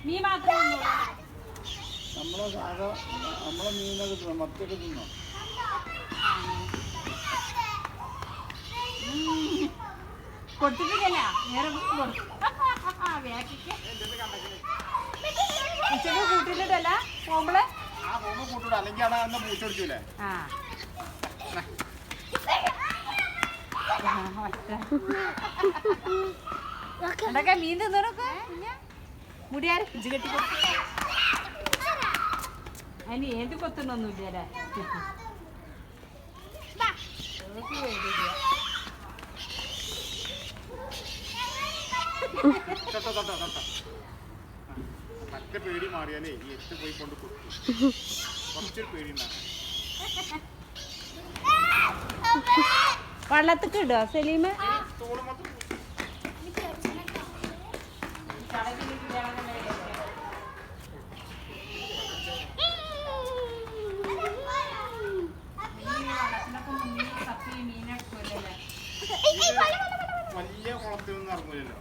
മീൻ മാത്രമേ നമ്മളെ മീനൊക്കെ തിന്നോ, മത്തിയൊക്കെ തിന്നോ? കൊടുത്തിട്ടില്ല നേരെ ഉച്ചക്ക് കൂട്ടിയിട്ടല്ല പോകുമ്പോളെ കൂട്ടൂട അല്ലെങ്കിൽ അവിടെ അന്ന് പൂച്ചൊടിക്കൂലേ? എന്തൊക്കെ മീൻ തിന്നണൊക്കെ മുടിയാറ് ഇഞ്ചി കെട്ടി അതിന് ഏത് കൊത്തുന്നൊന്നുമില്ലേ മറ്റേ പേടി മാറിയാലേ ഈ എത്ത് പോയി കൊണ്ട് കൊടുക്കും. കുറച്ചൊരു പേടി വെള്ളത്തിക്ക് ഇടുക സലീമ തോള് മൊത്തം വലിയ കുളത്തിൽ നിന്ന് ഇറങ്ങൂലല്ലോ.